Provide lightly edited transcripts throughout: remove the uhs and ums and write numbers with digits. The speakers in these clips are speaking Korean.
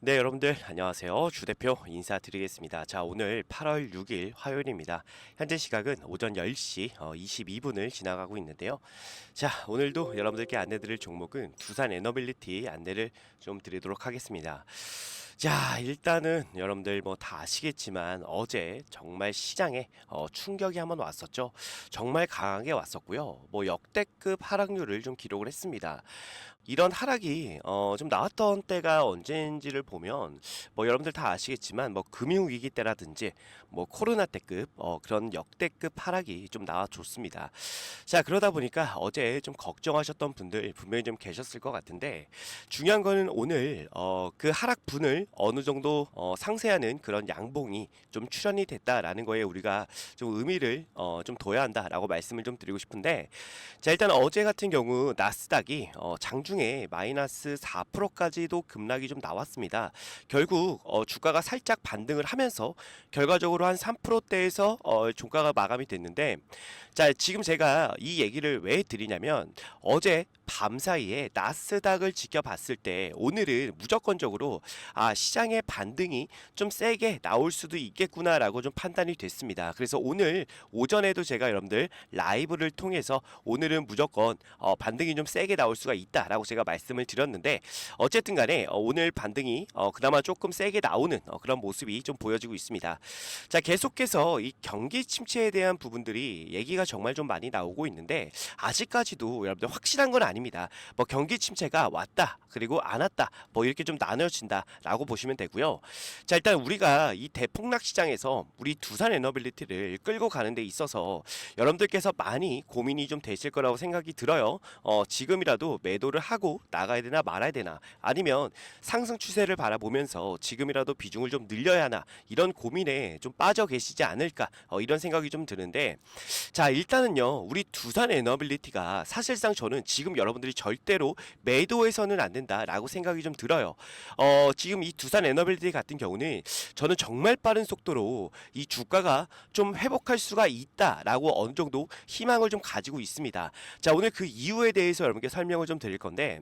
네, 여러분들 안녕하세요. 주 대표 인사드리겠습니다. 자, 오늘 8월 6일 화요일입니다. 현재 시각은 오전 10시 22분을 지나가고 있는데요. 자, 오늘도 여러분들께 안내드릴 종목은 두산 에너빌리티 안내를 좀 드리도록 하겠습니다. 자, 일단은 여러분들 뭐 다 아시겠지만 어제 정말 시장에 충격이 한번 왔었죠. 정말 강하게 왔었고요. 뭐 역대급 하락률을 좀 기록을 했습니다. 이런 하락이 좀 나왔던 때가 언제인지를 보면 뭐 여러분들 다 아시겠지만 뭐 금융위기 때라든지 뭐 코로나 때급 그런 역대급 하락이 좀 나와줬습니다. 자, 그러다 보니까 어제 좀 걱정하셨던 분들 분명히 좀 계셨을 것 같은데, 중요한 거는 오늘 그 하락분을 어느 정도 상쇄하는 그런 양봉이 좀 출현이 됐다라는 거에 우리가 좀 의미를 좀 둬야 한다라고 말씀을 좀 드리고 싶은데, 자, 일단 어제 같은 경우 나스닥이 장중에 마이너스 4%까지도 급락이 좀 나왔습니다. 결국 주가가 살짝 반등을 하면서 결과적으로 한 3%대에서 종가가 마감이 됐는데, 자, 지금 제가 이 얘기를 왜 드리냐면 어제 밤 사이에 나스닥을 지켜봤을 때 오늘은 무조건적으로 시장의 반등이 좀 세게 나올 수도 있겠구나라고 좀 판단이 됐습니다. 그래서 오늘 오전에도 제가 여러분들 라이브를 통해서 오늘은 무조건 반등이 좀 세게 나올 수가 있다라고 제가 말씀을 드렸는데, 어쨌든 간에 오늘 반등이 그나마 조금 세게 나오는 그런 모습이 좀 보여지고 있습니다. 자, 계속해서 이 경기 침체에 대한 부분들이 얘기가 정말 좀 많이 나오고 있는데, 아직까지도 여러분들 확실한 건 아닙니다. 뭐 경기 침체가 왔다 그리고 안 왔다 뭐 이렇게 좀 나눠진다라고 보시면 되고요. 자, 일단 우리가 이 대폭락 시장에서 우리 두산 에너빌리티를 끌고 가는 데 있어서 여러분들께서 많이 고민이 좀 되실 거라고 생각이 들어요. 지금이라도 매도를 하고 나가야 되나 말아야 되나, 아니면 상승 추세를 바라보면서 지금이라도 비중을 좀 늘려야 하나, 이런 고민에 좀 빠져 계시지 않을까 이런 생각이 좀 드는데, 자, 일단은요, 우리 두산 에너빌리티가 사실상 저는 지금 여러분들이 절대로 매도해서는 안 된다라고 생각이 좀 들어요. 지금 이 두산 에너빌리티 같은 경우는 저는 정말 빠른 속도로 이 주가가 좀 회복할 수가 있다라고 어느 정도 희망을 좀 가지고 있습니다. 자, 오늘 그 이유에 대해서 여러분께 설명을 좀 드릴 건데,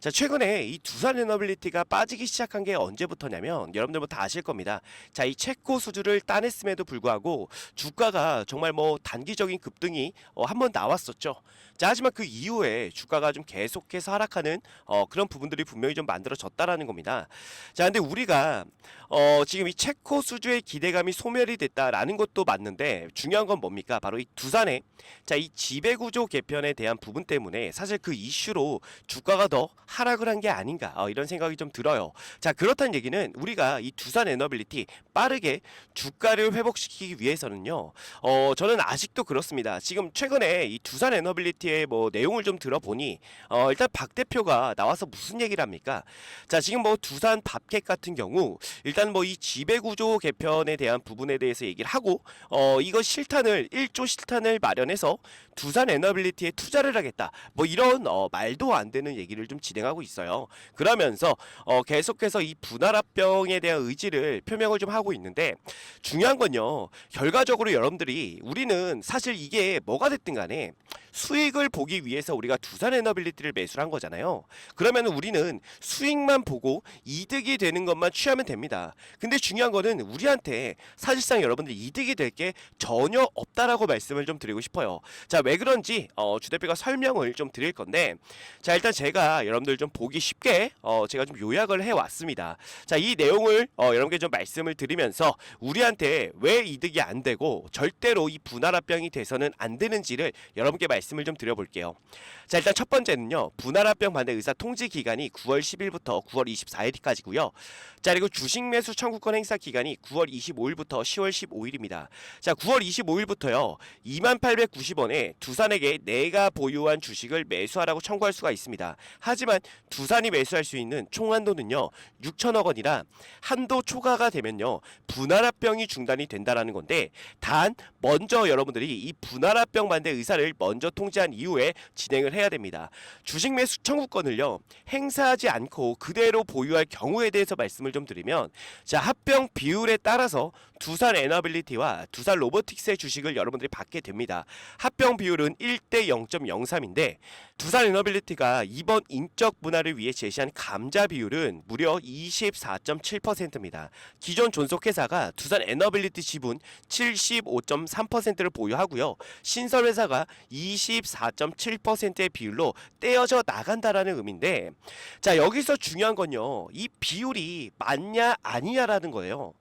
자, 최근에 이 두산 에너빌리티가 빠지기 시작한 게 언제부터냐면 여러분들 뭐 다 아실 겁니다. 자, 이 최고 수준을 따냈음에도 불구하고 주가가 정말 뭐 단기적인 급등이 한번 나왔었죠. 자, 하지만 그 이후에 주가가 좀 계속해서 하락하는 그런 부분들이 분명히 좀 만들어졌다라는 겁니다. 자, 근데 우리가 지금 이 체코 수주의 기대감이 소멸이 됐다라는 것도 맞는데, 중요한 건 뭡니까? 바로 이 두산의 이 지배구조 개편에 대한 부분 때문에 사실 그 이슈로 주가가 더 하락을 한 게 아닌가 이런 생각이 좀 들어요. 자, 그렇다는 얘기는 우리가 이 두산 에너빌리티 빠르게 주가를 회복시키기 위해서는요, 저는 아직도 그렇습니다. 지금 최근에 이 두산 에너빌리티의 뭐 내용을 좀 들어보니 일단 박 대표가 나와서 무슨 얘기를 합니까? 자, 지금 뭐 두산 밥켓 같은 경우 일단 뭐 이 지배구조 개편에 대한 부분에 대해서 얘기를 하고, 이거 실탄을 1조 실탄을 마련해서 두산 에너빌리티에 투자를 하겠다 뭐 이런 말도 안 되는 얘기를 좀 진행하고 있어요. 그러면서 계속해서 이 분할합병에 대한 의지를 표명을 좀 하고 있는데, 중요한 건요, 결과적으로 여러분들이, 우리는 사실 이게 뭐가 됐든 간에 수익을 보기 위해서 우리가 두산 에너빌리티를 매수를 한 거잖아요. 그러면 우리는 수익만 보고 이득이 되는 것만 취하면 됩니다. 근데 중요한 거는 우리한테 사실상 여러분들 이득이 될 게 전혀 없다라고 말씀을 좀 드리고 싶어요. 자, 왜 그런지 주 대표가 설명을 좀 드릴 건데, 자, 일단 제가 여러분들 좀 보기 쉽게 제가 좀 요약을 해왔습니다. 자, 이 내용을 여러분께 좀 말씀을 드리면서 우리한테 왜 이득이 안 되고 절대로 이 분할합병이 돼서는 안 되는지를 여러분께 말씀을 좀 드려볼게요. 자, 일단 첫 번째는요, 분할합병 반대 의사 통지 기간이 9월 10일부터 9월 24일까지고요. 자, 그리고 주식 매수 청구권 행사 기간이 9월 25일부터 10월 15일입니다. 자, 9월 25일부터요, 2890원에 두산에게 내가 보유한 주식을 매수하라고 청구할 수가 있습니다. 하지만 두산이 매수할 수 있는 총 한도는요 6천억 원이라, 한도 초과가 되면요 분할합병이 중단이 된다라는 건데, 단 먼저 여러분들이 이 분할합병 반대 의사를 먼저 통지한 이후에 진행을 해야 됩니다. 주식 매수 청구권을요 행사하지 않고 그대로 보유할 경우에 대해서 말씀을 좀 드리면, 자, 합병 비율에 따라서 두산 에너빌리티와 두산 로보틱스의 주식을 여러분들이 받게 됩니다. 합병 비율은 1대 0.03인데 두산 에너빌리티가 이번 인적 분할을 위해 제시한 감자 비율은 무려 24.7%입니다. 기존 존속회사가 두산 에너빌리티 지분 75.3%를 보유하고요. 신설회사가 24.7%의 비율로 떼어져 나간다라는 의미인데, 자, 여기서 중요한 건요, 이 비율이 맞냐 아니냐라는 거예요.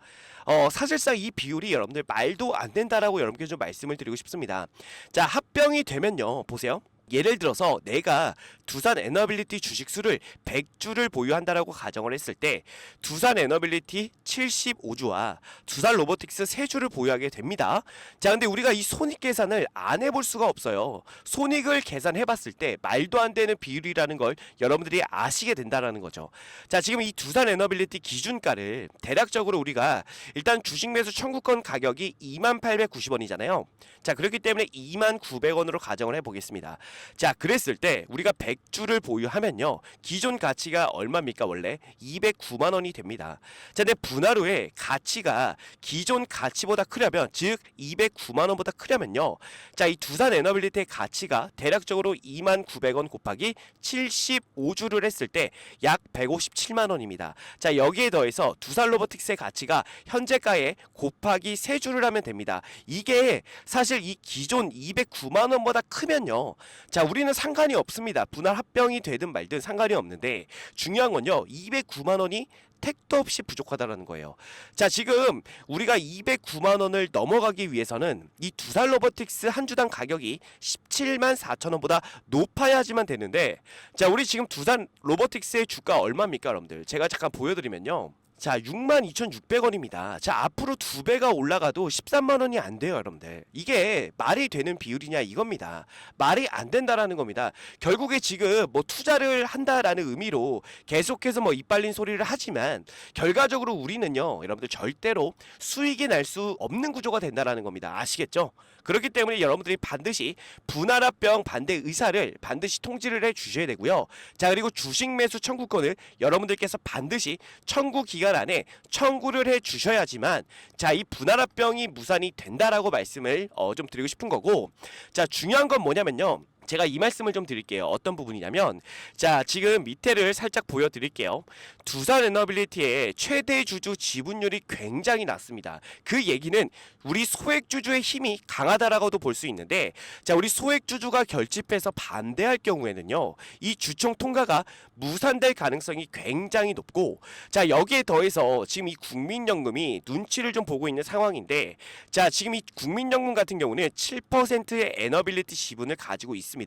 사실상 이 비율이 여러분들 말도 안 된다라고 여러분께 좀 말씀을 드리고 싶습니다. 자, 합병이 되면요, 보세요. 예를 들어서 내가 두산 에너빌리티 주식수를 100주를 보유한다라고 가정을 했을 때 두산 에너빌리티 75주와 두산 로보틱스 3주를 보유하게 됩니다. 자, 근데 우리가 이 손익 계산을 안 해볼 수가 없어요. 손익을 계산해 봤을 때 말도 안 되는 비율이라는 걸 여러분들이 아시게 된다라는 거죠. 자, 지금 이 두산 에너빌리티 기준가를 대략적으로 우리가 일단 주식 매수 청구권 가격이 2890원이잖아요. 자, 그렇기 때문에 29,900원으로 가정을 해 보겠습니다. 자, 그랬을 때 우리가 100주를 보유하면요, 기존 가치가 얼마입니까? 원래 209만 원이 됩니다. 자, 근데 분할 후에 가치가 기존 가치보다 크려면, 즉 209만 원보다 크려면요, 자, 이 두산 에너빌리티의 가치가 대략적으로 29,900원 곱하기 75주를 했을 때 약 157만 원입니다. 자, 여기에 더해서 두산 로보틱스의 가치가 현재가에 곱하기 3주를 하면 됩니다. 이게 사실 이 기존 209만 원보다 크면요, 자, 우리는 상관이 없습니다. 분할 합병이 되든 말든 상관이 없는데, 중요한 건요, 209만 원이 택도 없이 부족하다라는 거예요. 자, 지금 우리가 209만 원을 넘어가기 위해서는 이 두산 로보틱스 한 주당 가격이 17만 4천 원보다 높아야지만 되는데, 자, 우리 지금 두산 로보틱스의 주가 얼마입니까, 여러분들? 제가 잠깐 보여드리면요, 자, 62,600원입니다. 자, 앞으로 2배가 올라가도 13만 원이 안 돼요, 여러분들. 이게 말이 되는 비율이냐 이겁니다. 말이 안 된다라는 겁니다. 결국에 지금 뭐 투자를 한다라는 의미로 계속해서 뭐 이빨린 소리를 하지만 결과적으로 우리는요, 여러분들 절대로 수익이 날 수 없는 구조가 된다라는 겁니다. 아시겠죠? 그렇기 때문에 여러분들이 반드시 분할합병 반대 의사를 반드시 통지를 해 주셔야 되고요. 자, 그리고 주식 매수 청구권을 여러분들께서 반드시 청구 기간 안에 청구를 해 주셔야지만, 자, 이 분할합병이 무산이 된다라고 말씀을 좀 드리고 싶은 거고, 자, 중요한 건 뭐냐면요, 제가 이 말씀을 좀 드릴게요. 어떤 부분이냐면, 자, 지금 밑에를 살짝 보여드릴게요. 두산 에너빌리티의 최대 주주 지분율이 굉장히 낮습니다. 그 얘기는 우리 소액주주의 힘이 강하다라고도 볼 수 있는데, 자, 우리 소액주주가 결집해서 반대할 경우에는요, 이 주총 통과가 무산될 가능성이 굉장히 높고, 자, 여기에 더해서 지금 이 국민연금이 눈치를 좀 보고 있는 상황인데, 자, 지금 이 국민연금 같은 경우는 7%의 에너빌리티 지분을 가지고 있습니다.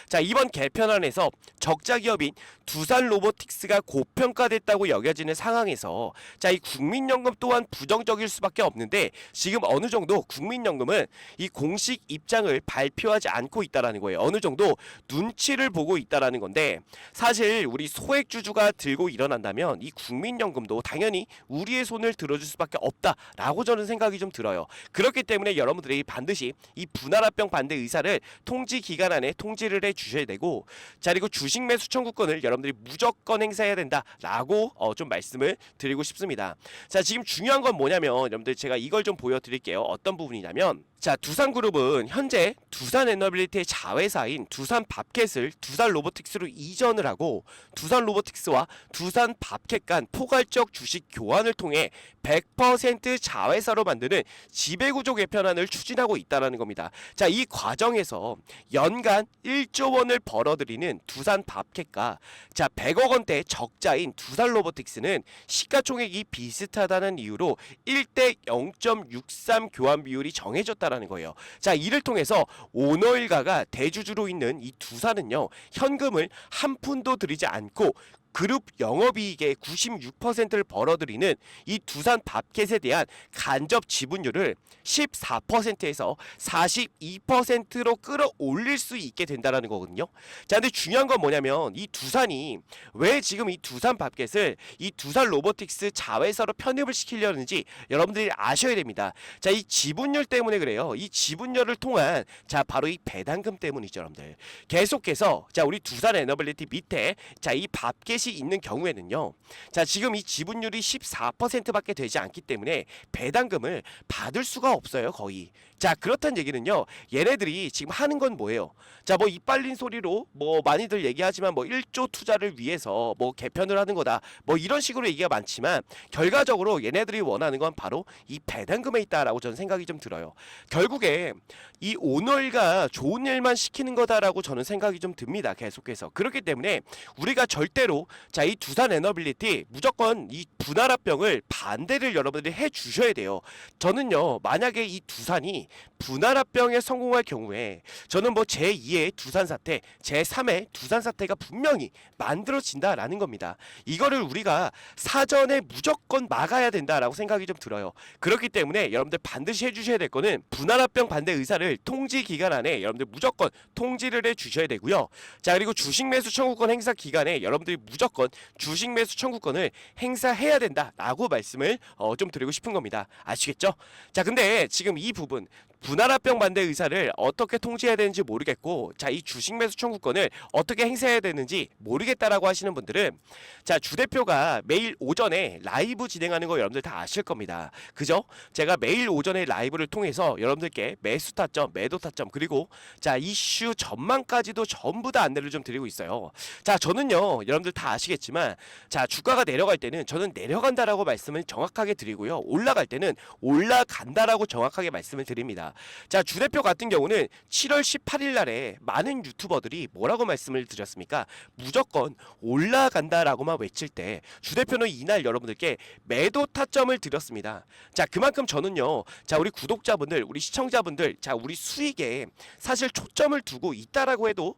자, 이번 개편안에서 적자 기업인 두산 로보틱스가 고평가됐다고 여겨지는 상황에서, 자, 이 국민연금 또한 부정적일 수밖에 없는데, 지금 어느 정도 국민연금은 이 공식 입장을 발표하지 않고 있다라는 거예요. 어느 정도 눈치를 보고 있다라는 건데, 사실 우리 소액주주가 들고 일어난다면 이 국민연금도 당연히 우리의 손을 들어줄 수밖에 없다라고 저는 생각이 좀 들어요. 그렇기 때문에 여러분들이 반드시 이 분할합병 반대 의사를 통지 기간 안에 통지를 해 주셔야 되고, 자, 그리고 주식 매수 청구권을 여러분들이 무조건 행사해야 된다라고 좀 말씀을 드리고 싶습니다. 자, 지금 중요한 건 뭐냐면, 여러분들 제가 이걸 좀 보여드릴게요. 어떤 부분이냐면, 자, 두산그룹은 현재 두산 에너빌리티의 자회사인 두산 밥캣을 두산 로보틱스로 이전을 하고, 두산 로보틱스와 두산 밥캣 간 포괄적 주식 교환을 통해 100% 자회사로 만드는 지배구조 개편안을 추진하고 있다는 겁니다. 자, 이 과정에서 연간 1조 원을 벌어들이는 두산 밥캣과, 자, 100억 원대 적자인 두산 로보틱스는 시가총액이 비슷하다는 이유로 1대 0.63 교환 비율이 정해졌다라는 거예요. 자, 이를 통해서 오너일가가 대주주로 있는 이 두산은요, 현금을 한 푼도 들이지 않고 그룹 영업이익의 96%를 벌어들이는 이 두산 밥켓에 대한 간접 지분율을 14%에서 42%로 끌어올릴 수 있게 된다는 거거든요. 자, 근데 중요한 건 뭐냐면 이 두산이 왜 지금 이 두산 밥켓을 이 두산 로보틱스 자회사로 편입을 시키려는지 여러분들이 아셔야 됩니다. 자, 이 지분율 때문에 그래요. 이 지분율을 통한 자 바로 이 배당금 때문이죠, 여러분들. 계속해서 자 우리 두산 에너빌리티 밑에 자 이 밥켓이 있는 경우에는요. 자 지금 이 지분율이 14%밖에 되지 않기 때문에 배당금을 받을 수가 없어요, 거의. 자 그렇단 얘기는요. 얘네들이 지금 하는 건 뭐예요? 자 뭐 이빨린 소리로 뭐 많이들 얘기하지만 뭐 1조 투자를 위해서 뭐 개편을 하는 거다. 뭐 이런 식으로 얘기가 많지만 결과적으로 얘네들이 원하는 건 바로 이 배당금에 있다라고 저는 생각이 좀 들어요. 결국에 이 오너가 좋은 일만 시키는 거다라고 저는 생각이 좀 듭니다. 계속해서. 그렇기 때문에 우리가 절대로 자 이 두산 에너빌리티 무조건 이 분할합병을 반대를 여러분들이 해 주셔야 돼요. 저는요. 만약에 이 두산이 분할합병에 성공할 경우에 저는 뭐 제2의 두산 사태, 제3의 두산 사태가 분명히 만들어진다라는 겁니다. 이거를 우리가 사전에 무조건 막아야 된다라고 생각이 좀 들어요. 그렇기 때문에 여러분들 반드시 해주셔야 될 거는 분할합병 반대 의사를 통지 기간 안에 여러분들 무조건 통지를 해 주셔야 되고요. 자 그리고 주식 매수 청구권 행사 기간에 여러분들이 무조건 주식 매수 청구권을 행사해야 된다라고 말씀을 좀 드리고 싶은 겁니다. 아시겠죠? 자 근데 지금 이 부분 분할합병 반대 의사를 어떻게 통지해야 되는지 모르겠고 자 이 주식 매수 청구권을 어떻게 행사해야 되는지 모르겠다라고 하시는 분들은 자 주 대표가 매일 오전에 라이브 진행하는 거 여러분들 다 아실 겁니다. 그죠? 제가 매일 오전에 라이브를 통해서 여러분들께 매수 타점, 매도 타점 그리고 자 이슈 전망까지도 전부 다 안내를 좀 드리고 있어요. 자 저는요 여러분들 다 아시겠지만 자 주가가 내려갈 때는 저는 내려간다라고 말씀을 정확하게 드리고요. 올라갈 때는 올라간다라고 정확하게 말씀을 드립니다. 자 주대표 같은 경우는 7월 18일 날에 많은 유튜버들이 뭐라고 말씀을 드렸습니까? 무조건 올라간다라고만 외칠 때 주대표는 이날 여러분들께 매도 타점을 드렸습니다. 자 그만큼 저는요 자 우리 구독자분들 우리 시청자분들 자 우리 수익에 사실 초점을 두고 있다라고 해도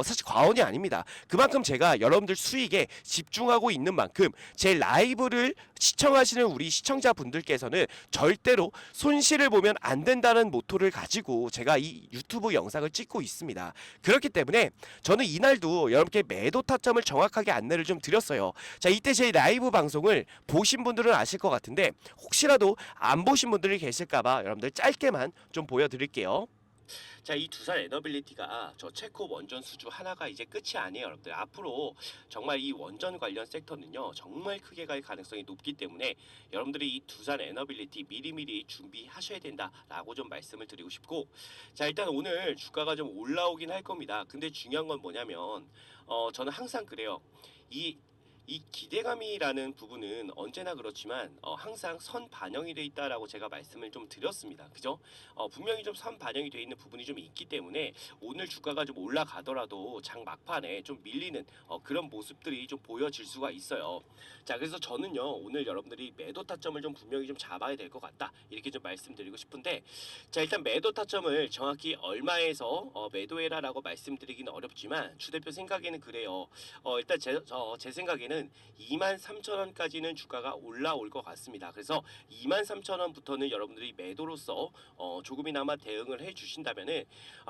사실 과언이 아닙니다. 그만큼 제가 여러분들 수익에 집중하고 있는 만큼 제 라이브를 시청하시는 우리 시청자분들께서는 절대로 손실을 보면 안 된다는 모토를 가지고 제가 이 유튜브 영상을 찍고 있습니다. 그렇기 때문에 저는 이날도 여러분께 매도 타점을 정확하게 안내를 좀 드렸어요. 자 이때 제 라이브 방송을 보신 분들은 아실 것 같은데 혹시라도 안 보신 분들이 계실까봐 여러분들 짧게만 좀 보여드릴게요. 자, 이 두산 에너빌리티가 저 체코 원전 수주 하나가 이제 끝이 아니에요, 여러분들. 앞으로 정말 이 원전 관련 섹터는요, 정말 크게 갈 가능성이 높기 때문에 여러분들이 이 두산 에너빌리티 미리미리 준비하셔야 된다라고 좀 말씀을 드리고 싶고, 자, 일단 오늘 주가가 좀 올라오긴 할 겁니다. 근데 중요한 건 뭐냐면, 저는 항상 그래요. 이 기대감이라는 부분은 언제나 그렇지만 항상 선 반영이 돼 있다라고 제가 말씀을 좀 드렸습니다. 그죠? 분명히 좀 선 반영이 돼 있는 부분이 좀 있기 때문에 오늘 주가가 좀 올라가더라도 장 막판에 좀 밀리는 그런 모습들이 좀 보여질 수가 있어요. 자, 그래서 저는요 오늘 여러분들이 매도 타점을 좀 분명히 좀 잡아야 될 것 같다 이렇게 좀 말씀드리고 싶은데, 자 일단 매도 타점을 정확히 얼마에서 매도해라라고 말씀드리기는 어렵지만 주 대표 생각에는 그래요. 일단 제 생각에는 23,000원까지는 주가가 올라올 것 같습니다. 그래서 23,000원부터는 여러분들이 매도로서 조금이나마 대응을 해주신다면은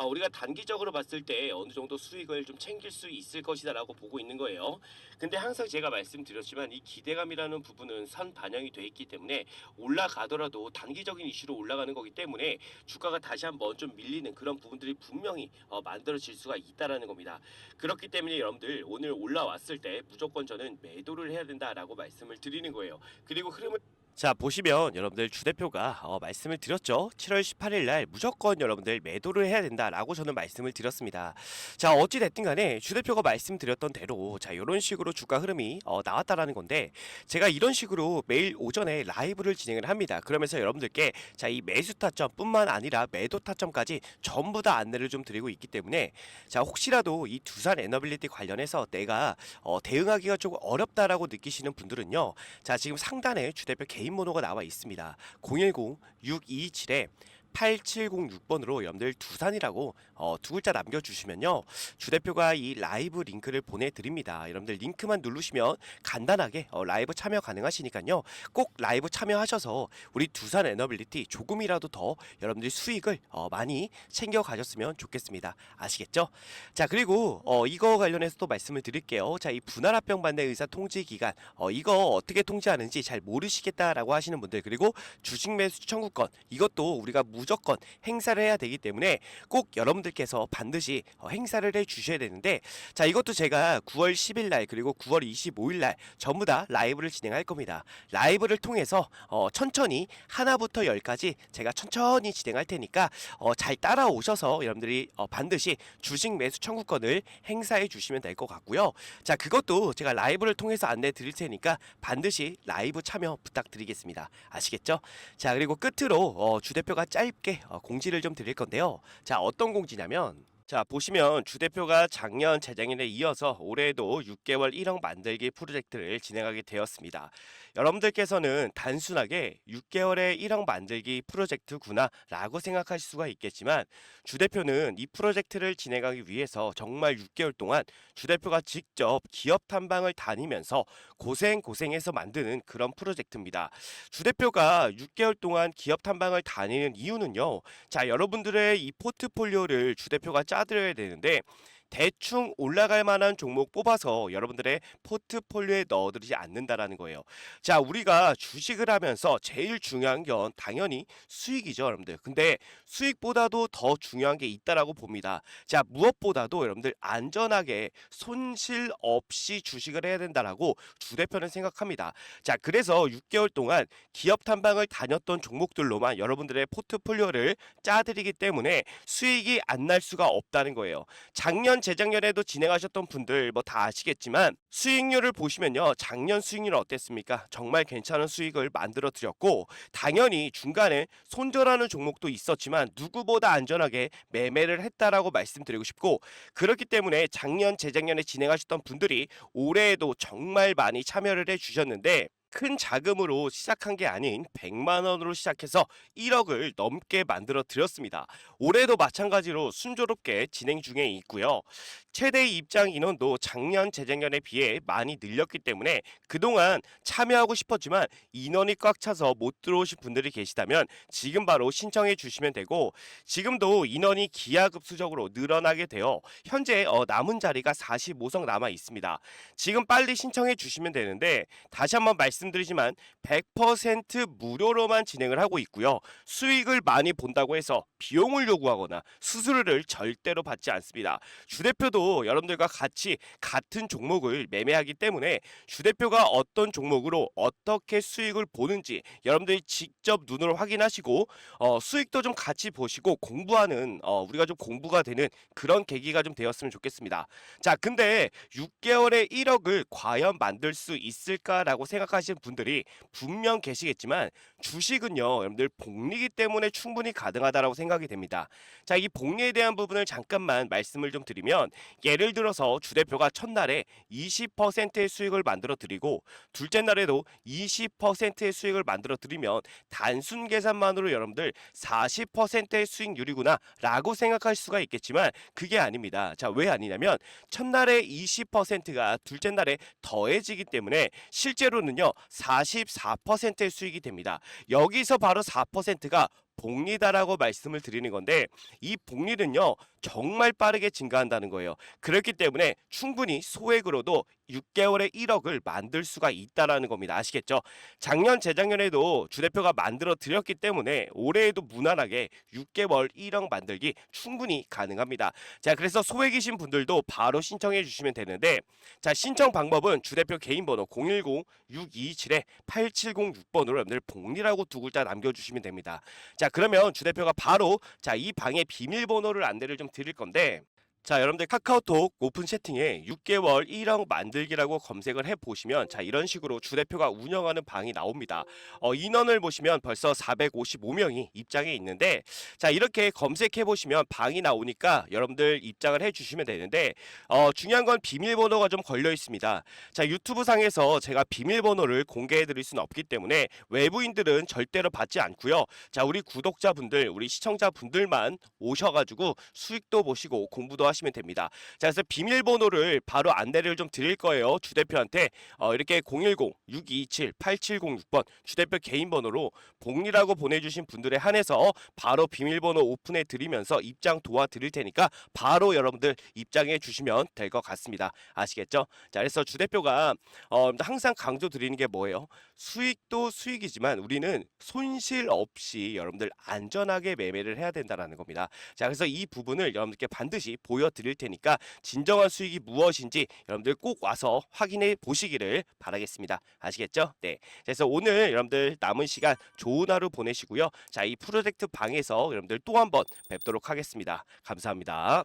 우리가 단기적으로 봤을 때 어느 정도 수익을 좀 챙길 수 있을 것이다라고 보고 있는 거예요. 근데 항상 제가 말씀드렸지만 이 기대감이라는 부분은 선 반영이 돼 있기 때문에 올라가더라도 단기적인 이슈로 올라가는 거기 때문에 주가가 다시 한번 좀 밀리는 그런 부분들이 분명히 만들어질 수가 있다라는 겁니다. 그렇기 때문에 여러분들 오늘 올라왔을 때 무조건 저는 매도를 해야 된다라고 말씀을 드리는 거예요. 그리고 흐름을 자 보시면 여러분들 주 대표가 말씀을 드렸죠. 7월 18일 날 무조건 여러분들 매도를 해야 된다라고 저는 말씀을 드렸습니다. 자 어찌 됐든 간에 주 대표가 말씀드렸던 대로 자 이런 식으로 주가 흐름이 나왔다라는 건데, 제가 이런 식으로 매일 오전에 라이브를 진행을 합니다. 그러면서 여러분들께 자 이 매수 타점뿐만 아니라 매도 타점까지 전부 다 안내를 좀 드리고 있기 때문에 자 혹시라도 이 두산 에너빌리티 관련해서 내가 대응하기가 조금 어렵다라고 느끼시는 분들은요. 자 지금 상단에 주 대표 개인 번호가 나와 있습니다. 010-627에 8706번으로 여러분들 두산이라고 두 글자 남겨주시면요. 주 대표가 이 라이브 링크를 보내드립니다. 여러분들 링크만 누르시면 간단하게 라이브 참여 가능하시니까요. 꼭 라이브 참여하셔서 우리 두산 에너빌리티 조금이라도 더 여러분들 수익을 많이 챙겨 가셨으면 좋겠습니다. 아시겠죠? 자, 그리고 이거 관련해서 또 말씀을 드릴게요. 자, 이 분할합병 반대 의사 통지 기간 이거 어떻게 통지하는지 잘 모르시겠다라고 하시는 분들, 그리고 주식 매수 청구권 이것도 우리가 무조건 행사를 해야 되기 때문에 꼭 여러분들께서 반드시 행사를 해 주셔야 되는데, 자, 이것도 제가 9월 10일 날 그리고 9월 25일 날 전부 다 라이브를 진행할 겁니다. 라이브를 통해서 천천히 하나부터 열까지 제가 천천히 진행할 테니까 잘 따라오셔서 여러분들이 반드시 주식 매수 청구권을 행사해 주시면 될 것 같고요. 자, 그것도 제가 라이브를 통해서 안내 드릴 테니까 반드시 라이브 참여 부탁드리겠습니다. 아시겠죠? 자, 그리고 끝으로 주 대표가 짧게 공지를 좀 드릴 건데요. 자, 어떤 공지냐면, 자, 보시면 주 대표가 작년 재작년에 이어서 올해에도 6개월 1억 만들기 프로젝트를 진행하게 되었습니다. 여러분들께서는 단순하게 6개월에 1억 만들기 프로젝트구나 라고 생각하실 수가 있겠지만, 주 대표는 이 프로젝트를 진행하기 위해서 정말 6개월 동안 주 대표가 직접 기업 탐방을 다니면서 고생해서 만드는 그런 프로젝트입니다. 주 대표가 6개월 동안 기업 탐방을 다니는 이유는요. 자, 여러분들의 이 포트폴리오를 주 대표가 짜드려야 되는데, 대충 올라갈 만한 종목 뽑아서 여러분들의 포트폴리오에 넣어드리지 않는다라는 거예요. 자, 우리가 주식을 하면서 제일 중요한 건 당연히 수익이죠, 여러분들. 근데 수익보다도 더 중요한 게 있다라고 봅니다. 자, 무엇보다도 여러분들 안전하게 손실 없이 주식을 해야 된다라고 주 대표는 생각합니다. 자, 그래서 6개월 동안 기업 탐방을 다녔던 종목들로만 여러분들의 포트폴리오를 짜드리기 때문에 수익이 안 날 수가 없다는 거예요. 작년 재작년에도 진행하셨던 분들 뭐 다 아시겠지만, 수익률을 보시면요, 작년 수익률은 어땠습니까? 정말 괜찮은 수익을 만들어 드렸고, 당연히 중간에 손절하는 종목도 있었지만 누구보다 안전하게 매매를 했다라고 말씀드리고 싶고, 그렇기 때문에 작년 재작년에 진행하셨던 분들이 올해에도 정말 많이 참여를 해 주셨는데, 큰 자금으로 시작한 게 아닌 100만 원으로 시작해서 1억을 넘게 만들어 드렸습니다. 올해도 마찬가지로 순조롭게 진행 중에 있고요. 최대 입장 인원도 작년 재작년에 비해 많이 늘렸기 때문에 그동안 참여하고 싶었지만 인원이 꽉 차서 못 들어오신 분들이 계시다면 지금 바로 신청해 주시면 되고, 지금도 인원이 기하급수적으로 늘어나게 되어 현재 남은 자리가 45석 남아 있습니다. 지금 빨리 신청해 주시면 되는데, 다시 한번 말씀드리지만 100% 무료로만 진행을 하고 있고요. 수익을 많이 본다고 해서 비용을 요구하거나 수수료를 절대로 받지 않습니다. 주 대표도 여러분들과 같이 같은 종목을 매매하기 때문에 주 대표가 어떤 종목으로 어떻게 수익을 보는지 여러분들이 직접 눈으로 확인하시고 수익도 좀 같이 보시고 공부하는 우리가 좀 공부가 되는 그런 계기가 좀 되었으면 좋겠습니다. 자, 근데 6개월에 1억을 과연 만들 수 있을까라고 생각하시는 분들이 분명 계시겠지만, 주식은요, 여러분들 복리기 때문에 충분히 가능하다라고 생각이 됩니다. 자, 이 복리에 대한 부분을 잠깐만 말씀을 좀 드리면, 예를 들어서 주 대표가 첫날에 20%의 수익을 만들어 드리고 둘째 날에도 20%의 수익을 만들어 드리면 단순 계산만으로 여러분들 40%의 수익률이구나 라고 생각할 수가 있겠지만, 그게 아닙니다. 자, 왜 아니냐면 첫날에 20%가 둘째 날에 더해지기 때문에 실제로는요 44%의 수익이 됩니다. 여기서 바로 4%가 복리다라고 말씀을 드리는 건데, 이 복리는요 정말 빠르게 증가한다는 거예요. 그렇기 때문에 충분히 소액으로도 6개월에 1억을 만들 수가 있다라는 겁니다. 아시겠죠? 작년 재작년에도 주 대표가 만들어 드렸기 때문에 올해에도 무난하게 6개월 1억 만들기 충분히 가능합니다. 자, 그래서 소액이신 분들도 바로 신청해 주시면 되는데, 자, 신청 방법은 주 대표 개인 번호 010-627-8706번으로 여러분들 복리라고 두 글자 남겨주시면 됩니다. 자, 그러면 주 대표가 바로 이 방의 비밀번호를 안내를 좀 드릴 건데, 자, 여러분들 카카오톡 오픈 채팅에 6개월 1억 만들기라고 검색을 해보시면 자, 이런 식으로 주 대표가 운영하는 방이 나옵니다. 인원을 보시면 벌써 455명이 입장해 있는데 자, 이렇게 검색해보시면 방이 나오니까 여러분들 입장을 해주시면 되는데 중요한 건 비밀번호가 좀 걸려 있습니다. 자, 유튜브 상에서 제가 비밀번호를 공개해 드릴 수는 없기 때문에 외부인들은 절대로 받지 않고요. 자, 우리 구독자분들, 우리 시청자분들만 오셔가지고 수익도 보시고 공부도 하시면 됩니다. 자, 그래서 비밀번호를 바로 안내를 좀 드릴 거예요. 주 대표한테 이렇게 010-6227-8706번 주 대표 개인 번호로 복리라고 보내주신 분들에 한해서 바로 비밀번호 오픈해 드리면서 입장 도와드릴 테니까 바로 여러분들 입장해 주시면 될 것 같습니다. 아시겠죠? 자, 그래서 주 대표가 항상 강조 드리는 게 뭐예요? 수익도 수익이지만 우리는 손실 없이 여러분들 안전하게 매매를 해야 된다는 겁니다. 자, 그래서 이 부분을 여러분들께 반드시 보여드릴 테니까 진정한 수익이 무엇인지 여러분들 꼭 와서 확인해 보시기를 바라겠습니다. 아시겠죠? 네. 그래서 오늘 여러분들 남은 시간 좋은 하루 보내시고요. 자, 이 프로젝트 방에서 여러분들 또 한번 뵙도록 하겠습니다. 감사합니다.